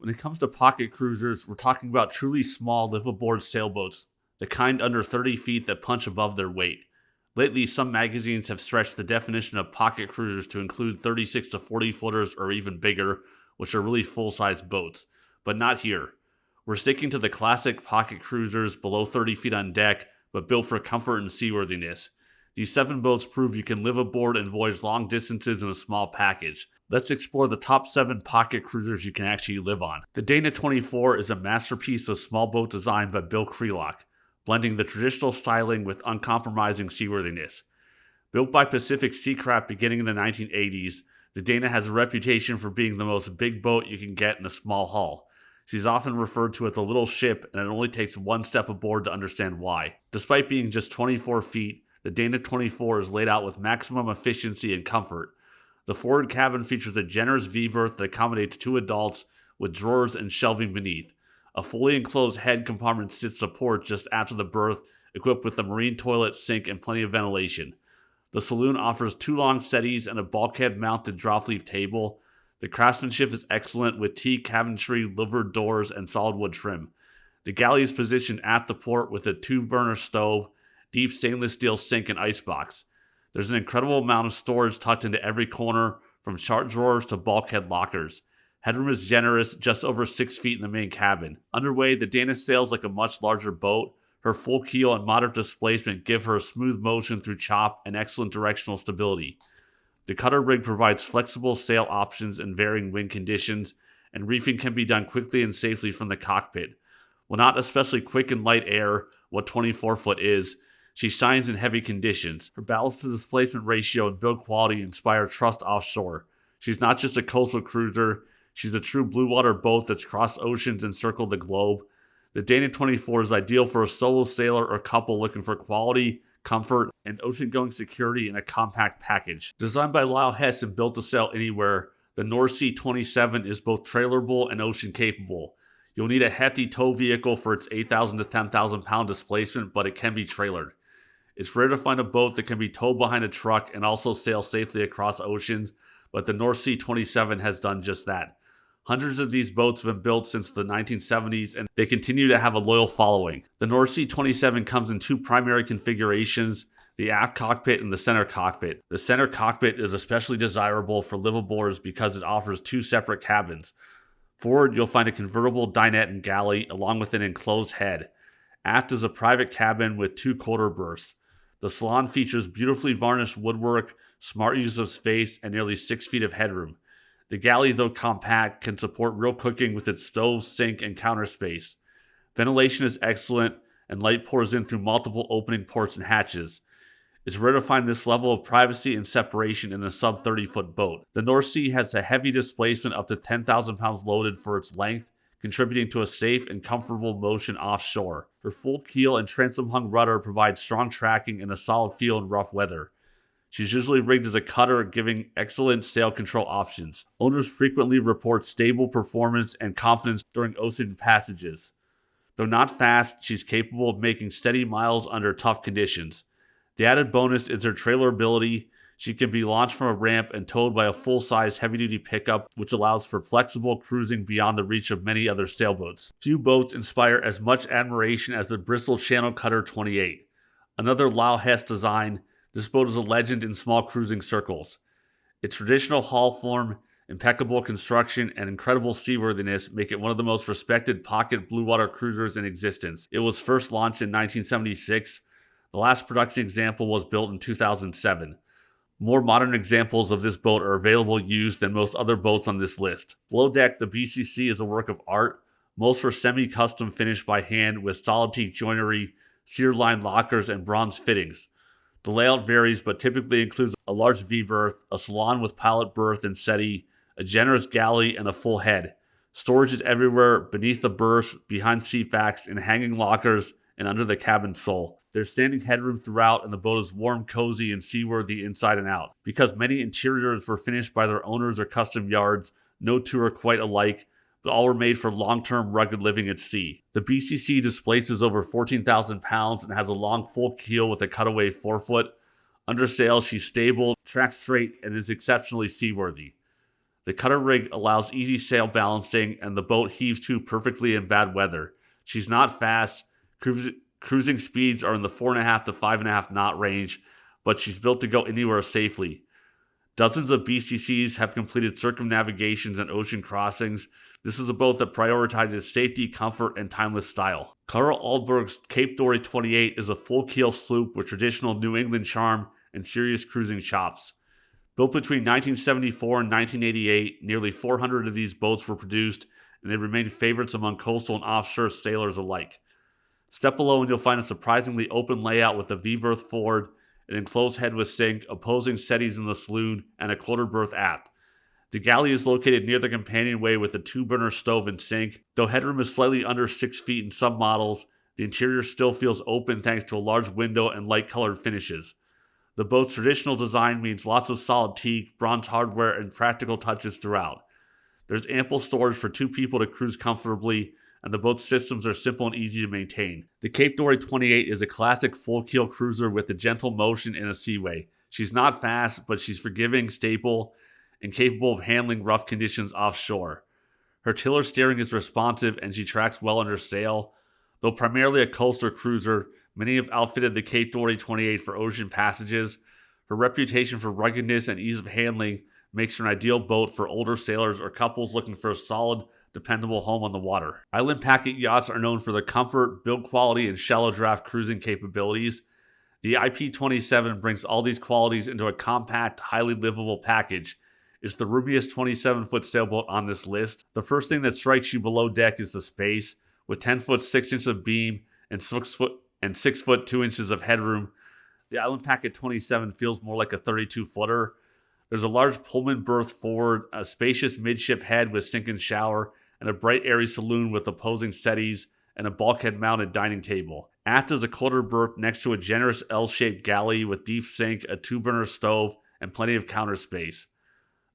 When it comes to pocket cruisers, we're talking about truly small liveaboard sailboats, the kind under 30 feet that punch above their weight. Lately, some magazines have stretched the definition of pocket cruisers to include 36 to 40 footers or even bigger, which are really full-size boats. But not here. We're sticking to the classic pocket cruisers below 30 feet on deck, but built for comfort and seaworthiness. These 7 boats prove you can live aboard and voyage long distances in a small package. Let's explore the top 7 pocket cruisers you can actually live on. The Dana 24 is a masterpiece of small boat design by Bill Krelock, blending the traditional styling with uncompromising seaworthiness. Built by Pacific Seacraft beginning in the 1980s, the Dana has a reputation for being the most big boat you can get in a small hull. She's often referred to as a little ship, and it only takes one step aboard to understand why. Despite being just 24 feet, the Dana 24 is laid out with maximum efficiency and comfort. The forward cabin features a generous V-berth that accommodates 2 adults with drawers and shelving beneath. A fully enclosed head compartment sits to port just after the berth, equipped with a marine toilet, sink, and plenty of ventilation. The saloon offers 2 long settees and a bulkhead-mounted dropleaf table. The craftsmanship is excellent with teak cabinetry, louvered doors, and solid wood trim. The galley is positioned at the port with a 2-burner stove, deep stainless steel sink, and icebox. There's an incredible amount of storage tucked into every corner, from chart drawers to bulkhead lockers. Headroom is generous, just over 6 feet in the main cabin. Underway, the Dana sails like a much larger boat. Her full keel and moderate displacement give her a smooth motion through chop and excellent directional stability. The cutter rig provides flexible sail options in varying wind conditions, and reefing can be done quickly and safely from the cockpit. While not especially quick in light air, what 24-foot is, she shines in heavy conditions. Her ballast to displacement ratio and build quality inspire trust offshore. She's not just a coastal cruiser, she's a true blue water boat that's crossed oceans and circled the globe. The Dana 24 is ideal for a solo sailor or couple looking for quality, comfort, and ocean-going security in a compact package. Designed by Lyle Hess and built to sail anywhere, the North Sea 27 is both trailerable and ocean-capable. You'll need a hefty tow vehicle for its 8,000 to 10,000 pound displacement, but it can be trailered. It's rare to find a boat that can be towed behind a truck and also sail safely across oceans, but the North Sea 27 has done just that. Hundreds of these boats have been built since the 1970s, and they continue to have a loyal following. The North Sea 27 comes in 2 primary configurations, the aft cockpit and the center cockpit. The center cockpit is especially desirable for liveaboards because it offers 2 separate cabins. Forward, you'll find a convertible dinette and galley, along with an enclosed head. Aft is a private cabin with 2 quarter berths. The salon features beautifully varnished woodwork, smart use of space, and nearly 6 feet of headroom. The galley, though compact, can support real cooking with its stove, sink, and counter space. Ventilation is excellent, and light pours in through multiple opening ports and hatches. It's rare to find this level of privacy and separation in a sub-30-foot boat. The North Sea has a heavy displacement up to 10,000 pounds loaded for its length, contributing to a safe and comfortable motion offshore. Her full keel and transom-hung rudder provide strong tracking and a solid feel in rough weather. She's usually rigged as a cutter, giving excellent sail control options. Owners frequently report stable performance and confidence during ocean passages. Though not fast, she's capable of making steady miles under tough conditions. The added bonus is her trailerability. She can be launched from a ramp and towed by a full-size heavy-duty pickup, which allows for flexible cruising beyond the reach of many other sailboats. Few boats inspire as much admiration as the Bristol Channel Cutter 28. Another Lyle Hess design, this boat is a legend in small cruising circles. Its traditional hull form, impeccable construction, and incredible seaworthiness make it one of the most respected pocket blue water cruisers in existence. It was first launched in 1976. The last production example was built in 2007. More modern examples of this boat are available used than most other boats on this list. Below deck, the BCC is a work of art. Most are semi-custom finished by hand with solid teak joinery, sear-lined lockers, and bronze fittings. The layout varies, but typically includes a large V-berth, a salon with pilot berth and settee, a generous galley, and a full head. Storage is everywhere, beneath the berths, behind seat backs, in hanging lockers, and under the cabin sole. There's standing headroom throughout, and the boat is warm, cozy, and seaworthy inside and out. Because many interiors were finished by their owners or custom yards, no two are quite alike, but all were made for long-term rugged living at sea. The BCC displaces over 14,000 pounds and has a long full keel with a cutaway forefoot. Under sail, she's stable, tracks straight, and is exceptionally seaworthy. The cutter rig allows easy sail balancing, and the boat heaves to perfectly in bad weather. She's not fast. Cruising speeds are in the 4.5 to 5.5 knot range, but she's built to go anywhere safely. Dozens of BCCs have completed circumnavigations and ocean crossings. This is a boat that prioritizes safety, comfort, and timeless style. Carl Aldberg's Cape Dory 28 is a full-keel sloop with traditional New England charm and serious cruising chops. Built between 1974 and 1988, nearly 400 of these boats were produced, and they remain favorites among coastal and offshore sailors alike. Step below and you'll find a surprisingly open layout with a V-berth forward, an enclosed head with sink, opposing settees in the saloon, and a quarter berth aft. The galley is located near the companionway with a 2-burner stove and sink. Though headroom is slightly under 6 feet in some models, the interior still feels open thanks to a large window and light-colored finishes. The boat's traditional design means lots of solid teak, bronze hardware, and practical touches throughout. There's ample storage for 2 people to cruise comfortably, and the boat's systems are simple and easy to maintain. The Cape Dory 28 is a classic full-keel cruiser with a gentle motion and a seaway. She's not fast, but she's forgiving, stable, and capable of handling rough conditions offshore. Her tiller steering is responsive and she tracks well under sail. Though primarily a coastal cruiser, many have outfitted the Cape Dory 28 for ocean passages. Her reputation for ruggedness and ease of handling makes her an ideal boat for older sailors or couples looking for a solid, dependable home on the water. Island packet yachts are known for their comfort, build quality, and shallow draft cruising capabilities. The IP27 brings all these qualities into a compact, highly livable package. It's the roomiest 27-foot sailboat on this list. The first thing that strikes you below deck is the space. With 10 foot 6 inches of beam and 6 foot 2 inches of headroom, the Island Packet 27 feels more like a 32-footer. There's a large Pullman berth forward, a spacious midship head with sink and shower, and a bright airy saloon with opposing settees and a bulkhead-mounted dining table. Aft is a quarter berth next to a generous L-shaped galley with deep sink, a 2-burner stove, and plenty of counter space.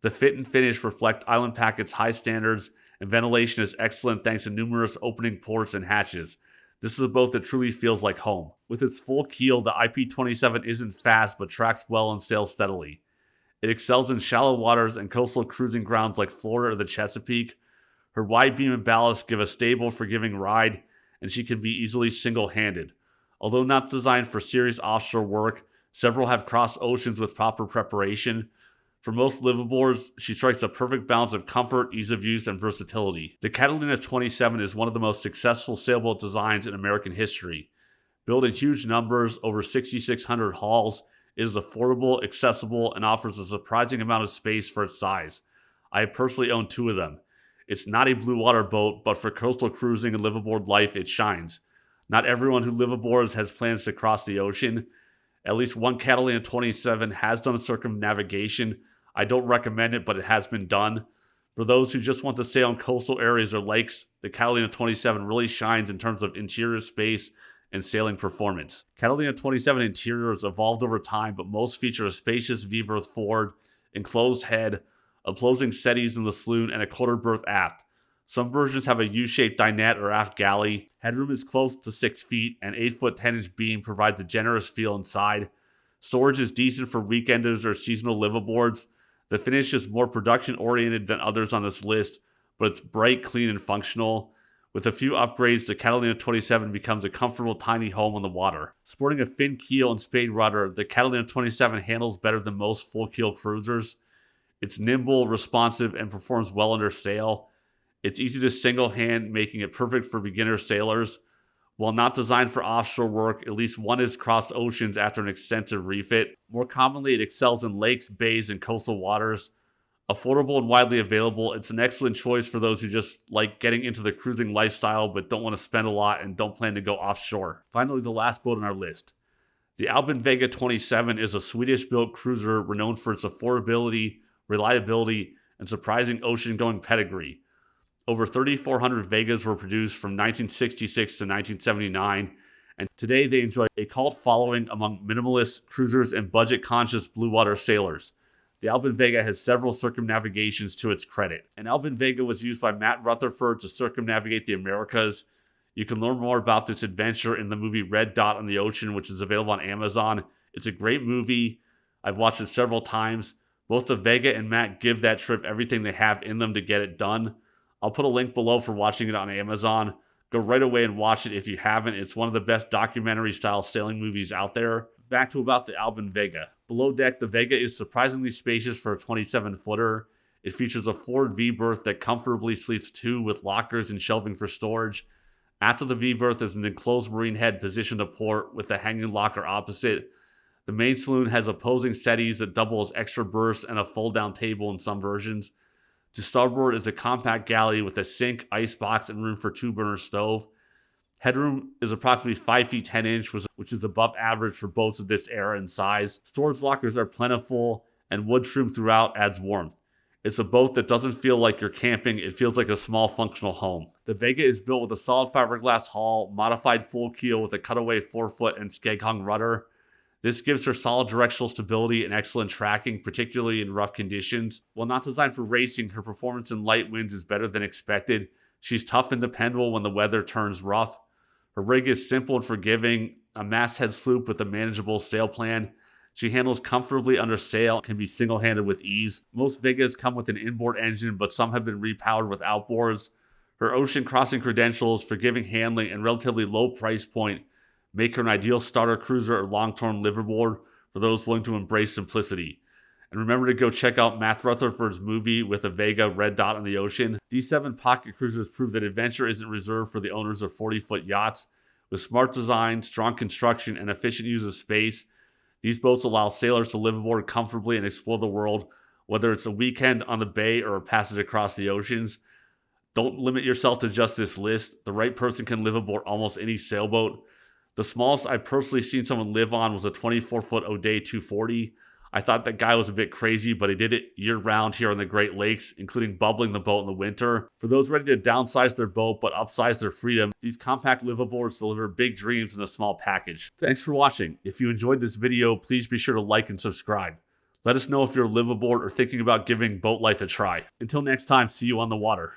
The fit and finish reflect Island Packet's high standards, and ventilation is excellent thanks to numerous opening ports and hatches. This is a boat that truly feels like home. With its full keel, the IP27 isn't fast but tracks well and sails steadily. It excels in shallow waters and coastal cruising grounds like Florida or the Chesapeake. Her wide beam and ballast give a stable, forgiving ride, and she can be easily single-handed. Although not designed for serious offshore work, several have crossed oceans with proper preparation. For most liveaboards, she strikes a perfect balance of comfort, ease of use, and versatility. The Catalina 27 is one of the most successful sailboat designs in American history. Built in huge numbers, over 6,600 hulls, it is affordable, accessible, and offers a surprising amount of space for its size. I have personally owned 2 of them. It's not a blue water boat, but for coastal cruising and liveaboard life, it shines. Not everyone who liveaboards has plans to cross the ocean. At least one Catalina 27 has done circumnavigation. I don't recommend it, but it has been done. For those who just want to sail in coastal areas or lakes, the Catalina 27 really shines in terms of interior space and sailing performance. Catalina 27 interiors evolved over time, but most feature a spacious V-berth forward, enclosed head, opposing settees in the saloon, and a quarter berth aft. Some versions have a U-shaped dinette or aft galley. Headroom is close to 6 feet, and 8-foot 10-inch beam provides a generous feel inside. Storage is decent for weekenders or seasonal liveaboards. The finish is more production-oriented than others on this list, but it's bright, clean, and functional. With a few upgrades, the Catalina 27 becomes a comfortable tiny home on the water. Sporting a fin keel and spade rudder, the Catalina 27 handles better than most full-keel cruisers. It's nimble, responsive, and performs well under sail. It's easy to single-hand, making it perfect for beginner sailors. While not designed for offshore work, at least one has crossed oceans after an extensive refit. More commonly, it excels in lakes, bays, and coastal waters. Affordable and widely available, it's an excellent choice for those who just like getting into the cruising lifestyle but don't want to spend a lot and don't plan to go offshore. Finally, the last boat on our list. The Albin Vega 27 is a Swedish-built cruiser renowned for its affordability, reliability, and surprising ocean-going pedigree. Over 3,400 Vegas were produced from 1966 to 1979, and today they enjoy a cult following among minimalist cruisers and budget-conscious blue water sailors. The Albin Vega has several circumnavigations to its credit. An Albin Vega was used by Matt Rutherford to circumnavigate the Americas. You can learn more about this adventure in the movie Red Dot on the Ocean, which is available on Amazon. It's a great movie. I've watched it several times. Both the Vega and Matt give that trip everything they have in them to get it done. I'll put a link below for watching it on Amazon. Go right away and watch it if you haven't. It's one of the best documentary-style sailing movies out there. Back to about the Albin Vega. Below deck, the Vega is surprisingly spacious for a 27-footer. It features a forward V-berth that comfortably sleeps two with lockers and shelving for storage. After the V-berth is an enclosed marine head positioned to port with a hanging locker opposite. The main saloon has opposing settees that double as extra berths and a fold-down table in some versions. To starboard is a compact galley with a sink, icebox, and room for 2-burner stove. Headroom is approximately 5 feet 10 inches, which is above average for boats of this era and size. Storage lockers are plentiful, and wood trim throughout adds warmth. It's a boat that doesn't feel like you're camping, it feels like a small functional home. The Vega is built with a solid fiberglass hull, modified full keel with a cutaway 4-foot and skeg-hung rudder. This gives her solid directional stability and excellent tracking, particularly in rough conditions. While not designed for racing, her performance in light winds is better than expected. She's tough and dependable when the weather turns rough. Her rig is simple and forgiving, a masthead sloop with a manageable sail plan. She handles comfortably under sail and can be single-handed with ease. Most Vegas come with an inboard engine, but some have been repowered with outboards. Her ocean crossing credentials, forgiving handling, and relatively low price point make her an ideal starter cruiser or long-term liveaboard for those willing to embrace simplicity. And remember to go check out Matt Rutherford's movie with a Vega red dot on the ocean. These 7 pocket cruisers prove that adventure isn't reserved for the owners of 40-foot yachts. With smart design, strong construction, and efficient use of space, these boats allow sailors to live aboard comfortably and explore the world, whether it's a weekend on the bay or a passage across the oceans. Don't limit yourself to just this list. The right person can live aboard almost any sailboat. The smallest I've personally seen someone live on was a 24-foot O'Day 240. I thought that guy was a bit crazy, but he did it year-round here on the Great Lakes, including bubbling the boat in the winter. For those ready to downsize their boat but upsize their freedom, these compact liveaboards deliver big dreams in a small package. Thanks for watching. If you enjoyed this video, please be sure to like and subscribe. Let us know if you're a liveaboard or thinking about giving boat life a try. Until next time, see you on the water.